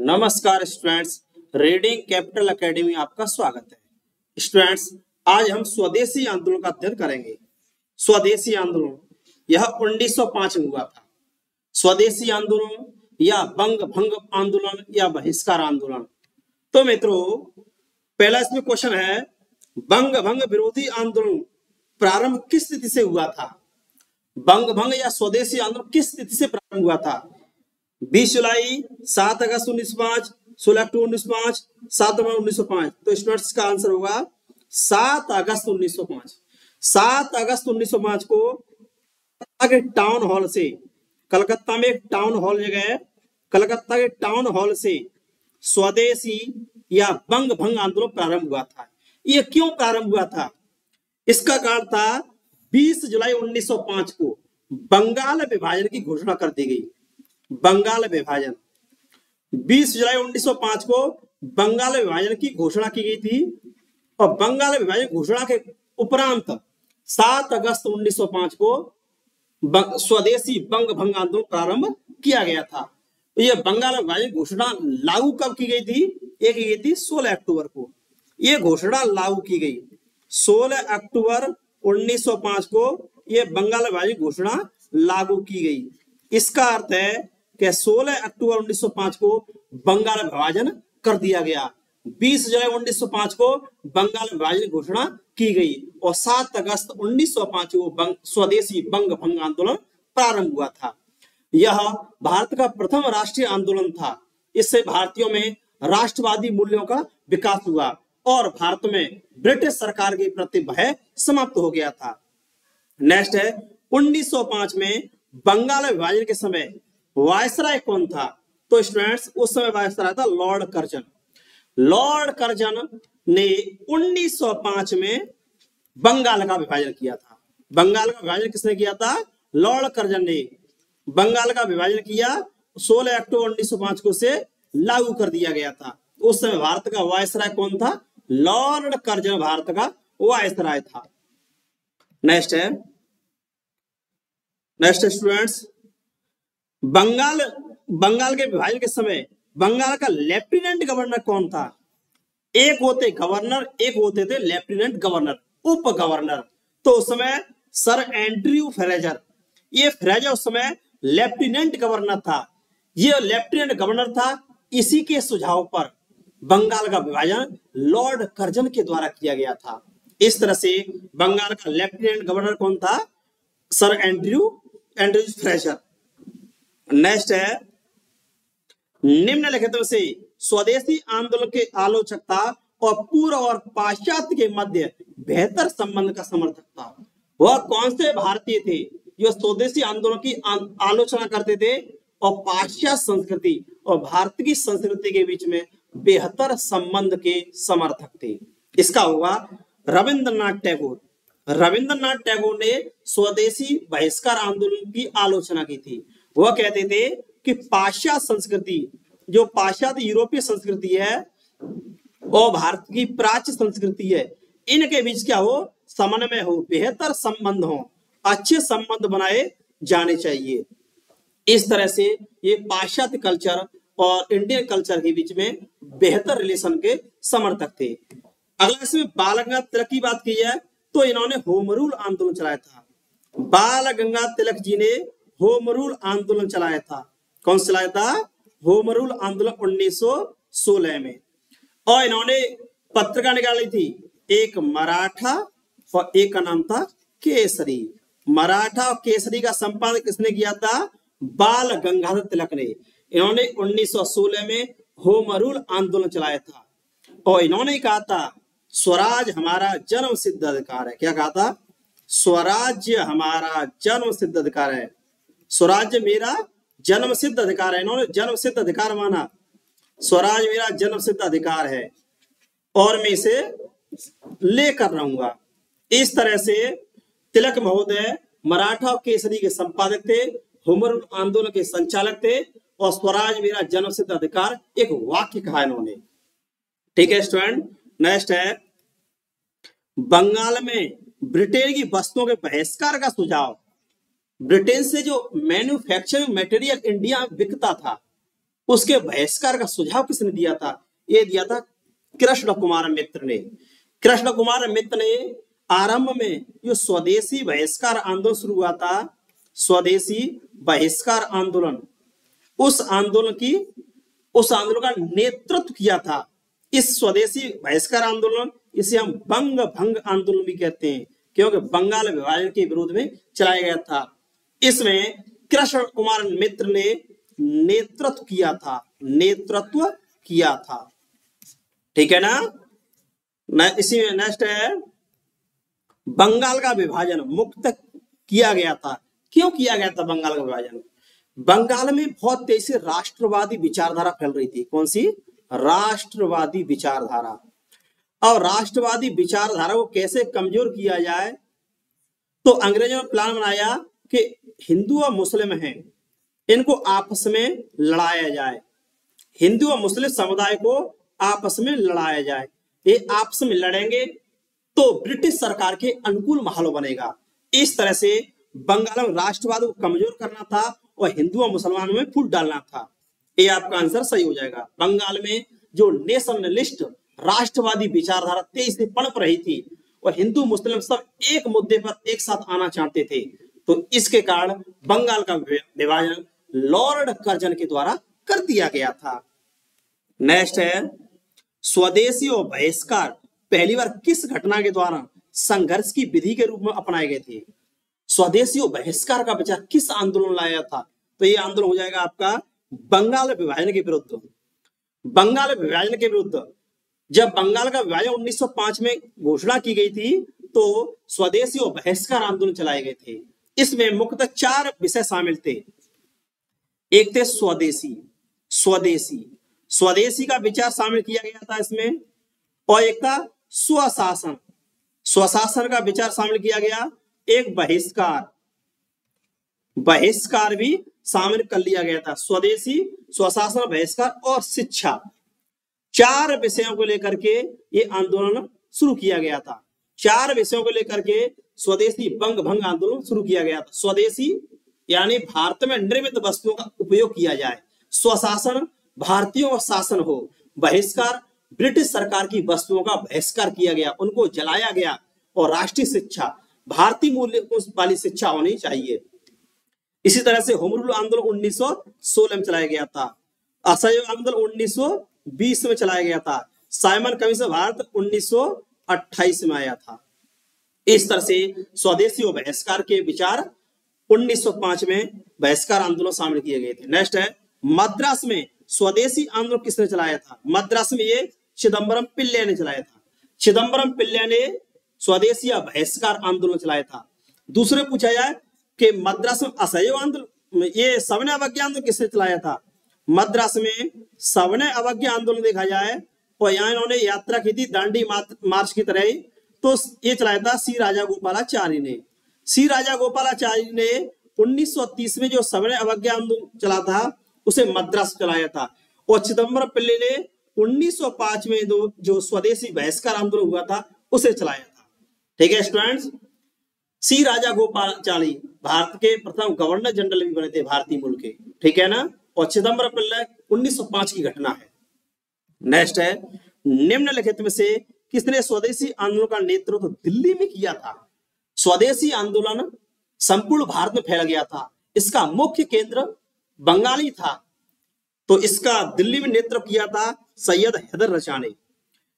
नमस्कार students, reading capital academy में आपका स्वागत है। स्टूडेंट्स, आज हम स्वदेशी आंदोलन का अध्ययन करेंगे। स्वदेशी आंदोलन यह 1905 में हुआ था। स्वदेशी आंदोलन या बंग भंग आंदोलन या बहिष्कार आंदोलन। तो मित्रों, पहला इसमें क्वेश्चन है, बंग भंग विरोधी आंदोलन प्रारंभ किस तिथि से हुआ था? बंग भंग या स्वदेशी आंदोलन किस तिथि से प्रारंभ हुआ था? 20 जुलाई, 7 अगस्त 1905, 16 अक्टूबर 1905, 7 नवंबर 1905। तो स्टूडेंट्स का आंसर होगा 7 अगस्त 1905। 7 अगस्त 1905 को कलकत्ता के टाउन हॉल से, कलकत्ता में एक टाउन हॉल जगह है, कलकत्ता के टाउन हॉल से स्वदेशी या बंग भंग आंदोलन प्रारंभ हुआ था। यह क्यों प्रारंभ हुआ था? इसका कारण था 20 जुलाई 1905 को बंगाल विभाजन की घोषणा कर दी गई। बंगाल विभाजन 20 जुलाई 1905 को बंगाल विभाजन की घोषणा की गई थी और बंगाल विभाजन घोषणा के उपरांत 7 अगस्त 1905 को स्वदेशी बंग भंग आंदोलन प्रारंभ किया गया था। यह बंगाल विभाजन घोषणा लागू कब की गई थी? ये की गई थी 16 अक्टूबर को। यह घोषणा लागू की गई 16 अक्टूबर 1905 को। यह बंगाल विभाजन घोषणा लागू की गई। इसका अर्थ है कि 16 अक्टूबर 1905 को बंगाल विभाजन कर दिया गया। 20 जुलाई 1905 को बंगाल विभाजन घोषणा की गई और 7 अगस्त 1905 को स्वदेशी बंग भंग आंदोलन प्रारंभ हुआ था। यह भारत का प्रथम राष्ट्रीय आंदोलन था। इससे भारतीयों में राष्ट्रवादी मूल्यों का विकास हुआ और भारत में ब्रिटिश सरकार के प्रति भय समाप्त हो गया था। नेक्स्ट है, 1905 में बंगाल विभाजन के समय वायसराय कौन था? तो स्टूडेंट्स, उस समय वायसराय था लॉर्ड कर्जन। लॉर्ड कर्जन ने 1905 में बंगाल का विभाजन किया था। बंगाल का विभाजन किसने किया था? लॉर्ड कर्जन ने बंगाल का विभाजन किया। 16 अक्टूबर 1905 को से लागू कर दिया गया था। उस समय भारत का वायसराय कौन था? लॉर्ड कर्जन भारत का वायसराय था। नेक्स्ट स्टूडेंट्स, बंगाल के विभाजन के समय बंगाल का लेफ्टिनेंट गवर्नर कौन था? एक होते गवर्नर, एक होते थे लेफ्टिनेंट गवर्नर, उप गवर्नर। तो उस समय सर एंड्रयू फ्रेजर, ये फ्रेजर उस समय लेफ्टिनेंट गवर्नर था। ये लेफ्टिनेंट गवर्नर था। इसी के सुझाव पर बंगाल का विभाजन लॉर्ड कर्जन के द्वारा किया गया था। इस तरह से बंगाल का लेफ्टिनेंट गवर्नर कौन था? Sir Andrew Fraser. नेक्स्ट है, निम्नलिखित में से स्वदेशी आंदोलन के आलोचक था और पूर्व और पाश्चात्य के मध्य बेहतर संबंध का समर्थक था। वह कौन से भारतीय थे जो स्वदेशी आंदोलन की आलोचना करते थे और पाश्चात्य संस्कृति और भारत की संस्कृति के बीच में बेहतर संबंध के समर्थक थे? इसका होगा रविंद्रनाथ टैगोर। रविंद्रनाथ टैगोर ने स्वदेशी बहिष्कार आंदोलन की आलोचना की थी। वह कहते थे कि पाश्चात्य संस्कृति, जो पाश्चात्य यूरोपीय संस्कृति है और भारत की प्राच्य संस्कृति है, इनके बीच क्या हो? समन्वय हो, बेहतर संबंध हो, अच्छे संबंध बनाए जाने चाहिए। इस तरह से ये पाश्चात्य कल्चर और इंडियन कल्चर के बीच में बेहतर रिलेशन के समर्थक थे। अगला इसमें बाल गंगाधर तिलक की बात की है तो इन्होंने होम रूल आंदोलन चलाया था। बाल गंगाधर तिलक जी ने होम रूल आंदोलन चलाया था। कौन सा चलाया था? होम रूल आंदोलन 1916 में। और इन्होंने पत्रिका निकाली थी, एक मराठा और एक का नाम था केसरी। मराठा और केसरी का संपादन किसने किया था? बाल गंगाधर तिलक ने। इन्होंने 1916 में होम रूल आंदोलन चलाया था और इन्होंने कहा था स्वराज हमारा जन्म सिद्ध अधिकार है। क्या कहा था? स्वराज्य हमारा जन्म सिद्ध अधिकार है, स्वराज्य मेरा जन्म सिद्ध अधिकार है। इन्होंने जन्म सिद्ध अधिकार माना, स्वराज मेरा जन्म सिद्ध अधिकार है और मैं इसे लेकर रहूंगा। इस तरह से तिलक महोदय मराठा और केसरी के संपादक थे, होम रूल आंदोलन के संचालक थे और स्वराज मेरा जन्म सिद्ध अधिकार एक वाक्य कहा इन्होंने। ठीक है स्टूडेंट। नेक्स्ट है, बंगाल में ब्रिटेन की वस्तुओं के बहिष्कार का सुझाव। ब्रिटेन से जो मैन्युफैक्चरिंग मटेरियल इंडिया बिकता था, उसके बहिष्कार का सुझाव किसने दिया था? ये दिया था कृष्ण कुमार मित्र ने। कृष्ण कुमार मित्र ने आरंभ में जो स्वदेशी बहिष्कार आंदोलन शुरू हुआ था, स्वदेशी बहिष्कार आंदोलन, उस आंदोलन का नेतृत्व किया था। इस स्वदेशी बहिष्कार आंदोलन, इसे हम बंग भंग आंदोलन भी कहते हैं, क्योंकि बंगाल विभाजन के विरोध में चलाया गया था। इसमें कृष्ण कुमार मित्र ने नेतृत्व किया था। ठीक है ना। इसी में नेक्स्ट है, बंगाल का विभाजन मुक्त किया गया था। क्यों किया गया था बंगाल का विभाजन? बंगाल में बहुत तेजी से राष्ट्रवादी विचारधारा फैल रही थी। कौन सी? राष्ट्रवादी विचारधारा। और राष्ट्रवादी विचारधारा को कैसे कमजोर किया जाए, तो अंग्रेजों ने प्लान बनाया कि हिंदू और मुस्लिम हैं, इनको आपस में लड़ाया जाए। हिंदू और मुस्लिम समुदाय को आपस में लड़ाया जाए। ये आपस में लड़ेंगे तो ब्रिटिश सरकार के अनुकूल माहौल बनेगा। इस तरह से बंगाल में राष्ट्रवाद को कमजोर करना था और हिंदू और मुसलमानों में फूट डालना था। ये आपका आंसर सही हो जाएगा। बंगाल में जो नेशनलिस्ट राष्ट्रवादी विचारधारा तेजी से पनप रही थी और हिंदू मुस्लिम सब एक मुद्दे पर एक साथ आना चाहते थे, तो इसके कारण बंगाल का विभाजन लॉर्ड कर्जन के द्वारा कर दिया गया था। नेक्स्ट है, स्वदेशी और बहिष्कार पहली बार किस घटना के द्वारा संघर्ष की विधि के रूप में अपनाए गए थे? स्वदेशी और बहिष्कार का विचार किस आंदोलन लाया था? तो ये आंदोलन हो जाएगा आपका बंगाल विभाजन के विरुद्ध। बंगाल विभाजन के विरुद्ध जब बंगाल का विभाजन 1905 में घोषणा की गई थी, तो स्वदेशी और बहिष्कार आंदोलन चलाए गए थे। इसमें मुख्यतः 4 विषय शामिल थे। एक थे स्वदेशी का विचार शामिल किया गया था इसमें, और एक था स्वशासन का विचार शामिल किया गया। एक बहिष्कार भी शामिल कर लिया गया था। स्वदेशी, स्वशासन, बहिष्कार और शिक्षा, 4 विषयों को लेकर के ये आंदोलन शुरू किया गया था। 4 विषयों को लेकर के स्वदेशी बंग भंग आंदोलन शुरू किया गया था। स्वदेशी यानी भारत में निर्मित वस्तुओं का उपयोग किया जाए। स्वशासन, भारतीयों का शासन हो। बहिष्कार, ब्रिटिश सरकार की वस्तुओं का बहिष्कार किया गया, उनको जलाया गया। और राष्ट्रीय शिक्षा, भारतीय मूल्य वाली शिक्षा होनी चाहिए। इसी तरह से होम रूल आंदोलन 1916 में चलाया गया था। असहयोग आंदोलन 1920 में चलाया गया था। साइमन कमीशन भारत 1928 में आया था। इस तरह से स्वदेशी और बहिष्कार के विचार 1905 में बहिष्कार आंदोलन शामिल किए गए थे। नेक्स्ट है, मद्रास में स्वदेशी आंदोलन किसने चलाया था? मद्रास में ये चिदम्बरम पिल्ले ने चलाया था। चिदम्बरम पिल्ले ने स्वदेशी या बहिष्कार आंदोलन चलाया था। दूसरे पूछा जाए कि मद्रास में असहयोग आंदोलन, ये सविनय अवज्ञा आंदोलन किसने चलाया था? मद्रास में सविनय अवज्ञा आंदोलन देखा जाए और यहाँ इन्होंने यात्रा की थी दांडी मार्च की तरह ही, तो ये चलाया था सी राजा गोपालाचारी ने। सी राजा गोपालाचारी ने 1930 में जो सविनय अवज्ञा आंदोलन चला था उसे मद्रास चलाया था। और चिदम्बरम पिल्ले ने 1905 में जो स्वदेशी बहिष्कार आंदोलन हुआ था उसे चलाया था। ठीक है स्टूडेंट्स, सी राजा गोपालाचारी भारत के प्रथम गवर्नर जनरल भी बने थे भारतीय मूल के। ठीक है ना। और चिदम्बरम पिल्ले 1905 की घटना है। नेक्स्ट है, निम्नलिखित में से किसने स्वदेशी आंदोलन का नेतृत्व दिल्ली में किया था? स्वदेशी आंदोलन संपूर्ण भारत में फैल गया था। इसका मुख्य केंद्र बंगाली था, तो इसका दिल्ली में नेतृत्व किया था सैयद हैदर रजा ने।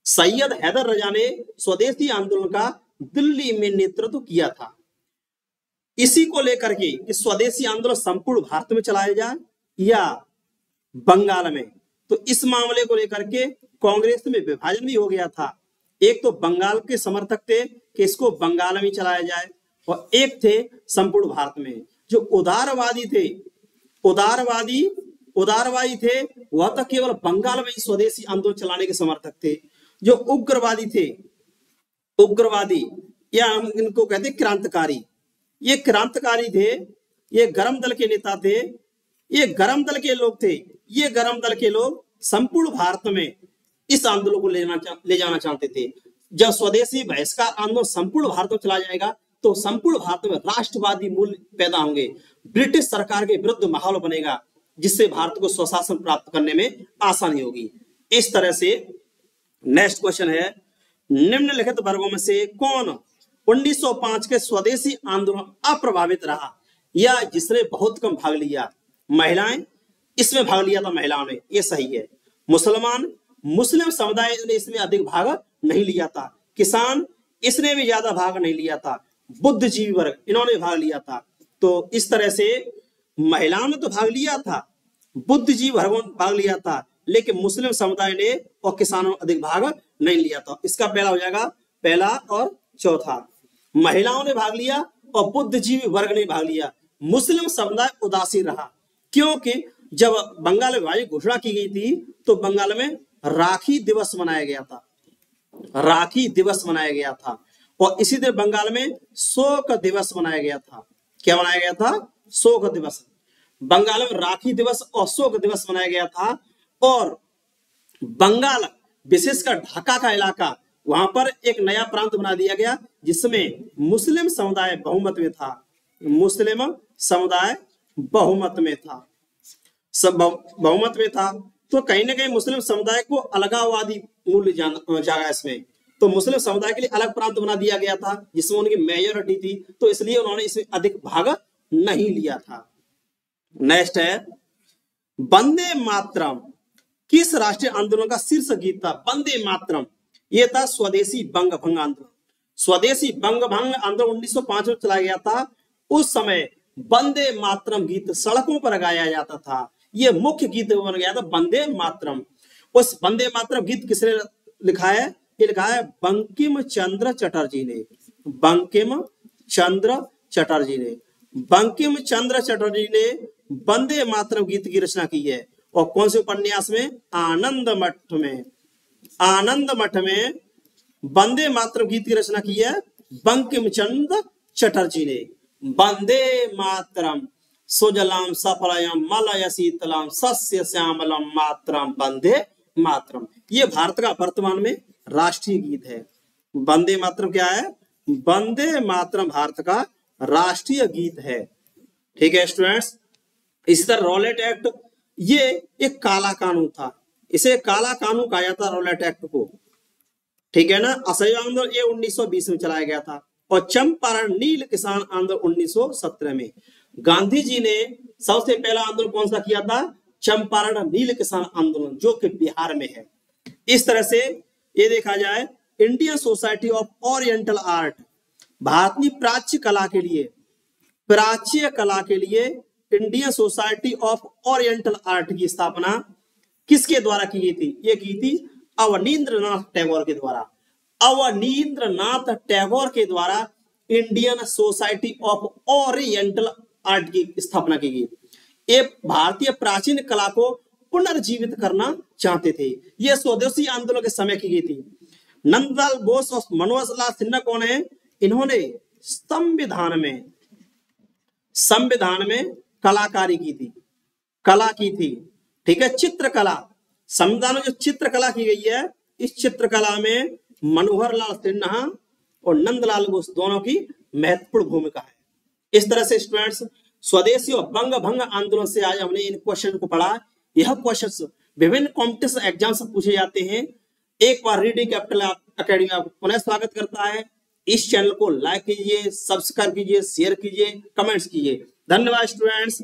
सैयद हैदर रजा ने स्वदेशी आंदोलन का दिल्ली में नेतृत्व किया था। इसी को लेकर के कि स्वदेशी आंदोलन संपूर्ण भारत में चलाया जाए या बंगाल में, तो इस मामले को लेकर के कांग्रेस में विभाजन भी हो गया था। एक तो बंगाल के समर्थक थे कि इसको बंगाल में चलाया जाए, और एक थे संपूर्ण भारत में। जो उदारवादी थे वह तो केवल बंगाल में ही स्वदेशी आंदोलन चलाने के समर्थक थे। जो उग्रवादी या हम इनको कहते क्रांतिकारी, ये क्रांतिकारी थे, ये गरम दल के नेता थे, ये गरम दल के लोग थे। ये गरम दल के लोग संपूर्ण भारत में इस आंदोलन को ले जाना चाहते थे। जब स्वदेशी बहिष्कार आंदोलन संपूर्ण भारत में चला जाएगा तो संपूर्ण भारत में राष्ट्रवादी मूल्य पैदा होंगे, ब्रिटिश सरकार के विरुद्ध माहौल बनेगा जिससे भारत को स्वशासन प्राप्त करने में आसानी होगी। इस तरह से नेक्स्ट क्वेश्चन है, निम्नलिखित वर्गों में से कौन 1905 के स्वदेशी आंदोलन अप्रभावित रहा या जिसने बहुत कम भाग लिया? महिलाएं, इसमें भाग लिया था महिलाओं ने, ये सही है। मुसलमान, मुस्लिम समुदाय ने इसमें अधिक भाग नहीं लिया था। किसान, इसने भी ज्यादा भाग नहीं लिया था। बुद्धिजीवी वर्ग, इन्होंने भाग लिया था। तो इस तरह से महिलाओं ने तो भाग लिया था, बुद्धिजीवी वर्गों ने भाग लिया था, लेकिन मुस्लिम समुदाय ने और किसानों ने अधिक भाग नहीं लिया था। इसका पहला हो जाएगा, पहला और चौथा। महिलाओं ने भाग लिया और बुद्धिजीवी वर्ग ने भाग लिया। मुस्लिम समुदाय उदासीन रहा, क्योंकि जब बंगाल में विभाजन घोषणा की गई थी तो बंगाल में राखी दिवस मनाया गया था, राखी दिवस मनाया गया था। और इसी दिन बंगाल में शोक दिवस मनाया गया था। क्या मनाया गया था? शोक दिवस। बंगाल में राखी दिवस और शोक दिवस मनाया गया था। और बंगाल, विशेषकर ढाका का इलाका, वहां पर एक नया प्रांत बना दिया गया जिसमें मुस्लिम समुदाय बहुमत में था। मुस्लिम समुदाय बहुमत में था, सब बहुमत में था। तो कहीं ना कहीं मुस्लिम समुदाय को अलगाववादी मूल्य जागा इसमें। तो मुस्लिम समुदाय के लिए अलग प्रांत बना दिया गया था जिसमें उनकी मेजोरिटी थी, तो इसलिए उन्होंने इसमें अधिक भाग नहीं लिया था। नेक्स्ट है, वंदे मातरम किस राष्ट्रीय आंदोलन का शीर्ष गीत था? वंदे मातरम, यह था स्वदेशी बंग भंग आंदोलन। स्वदेशी बंग भंग आंदोलन 1905 में चलाया गया था। उस समय वंदे मातरम गीत सड़कों पर गाया जाता था। यह मुख्य गीत बन गया था वंदे मातरम। उस वंदे मातरम गीत किसने लिखा है? ये लिखा है बंकिम चंद्र चटर्जी ने। बंकिम चंद्र चटर्जी ने, बंकिम चंद्र चटर्जी ने वंदे मातरम गीत की रचना की है। और कौन से उपन्यास में? आनंद मठ में। आनंद मठ में वंदे मातरम गीत की रचना की है बंकिम चंद्र चटर्जी ने। वंदे मातरम सुजलाम सफलयम मलय शीतलम सस्य श्यामलम मातरम वंदे मातरम, ये भारत का वर्तमान में राष्ट्रीय गीत है। वंदे मातरम क्या है? वंदे मातरम भारत का राष्ट्रीय गीत है। ठीक है स्टूडेंट्स। इसी तरह रॉलेट एक्ट, ये एक काला कानून था, इसे काला कानून कहा जाता रॉलेट एक्ट को। ठीक है ना। असहयोग आंदोलन ये 1920 में चलाया गया था। और चंपारण नील किसान आंदोलन 1917 में। गांधी जी ने सबसे पहला आंदोलन कौन सा किया था? चंपारण नील किसान आंदोलन, जो कि बिहार में है। इस तरह से ये देखा जाए, Indian society of oriental art, भारतीय प्राच्य कला के लिए, प्राच्य कला के लिए Indian society of oriental art की स्थापना किसके द्वारा की गई थी? ये की थी अवनींद्रनाथ टैगोर के द्वारा। अवनींद्रनाथ टैगोर के द्वारा Indian society of oriental art की स्थापना की गई। ये भारतीय प्राचीन कला को पुनर्जीवित करना चाहते थे। यह स्वदेशी आंदोलन के समय की गई थी। नंदलाल बोस और मनोज लाल सिन्हा कौन है? इन्होंने संविधान में कलाकारी की थी, कला की थी। ठीक है, चित्रकला, संविधान में जो चित्रकला की गई है, इस चित्रकला में मनोहर लाल सिन्हा और नंदलाल बोस दोनों की महत्वपूर्ण भूमिका है। इस तरह से स्टूडेंट्स, स्वदेशी और बंग भंग आंदोलन से आज हमने इन क्वेश्चन को पढ़ा। यह क्वेश्चन विभिन्न कॉम्पिटिशन एग्जाम से पूछे जाते हैं। एक बार रीडिंग कैपिटल अकेडमी आपको पुनः स्वागत करता है। इस चैनल को लाइक कीजिए, सब्सक्राइब कीजिए, शेयर कीजिए, कमेंट्स कीजिए। धन्यवाद स्टूडेंट्स।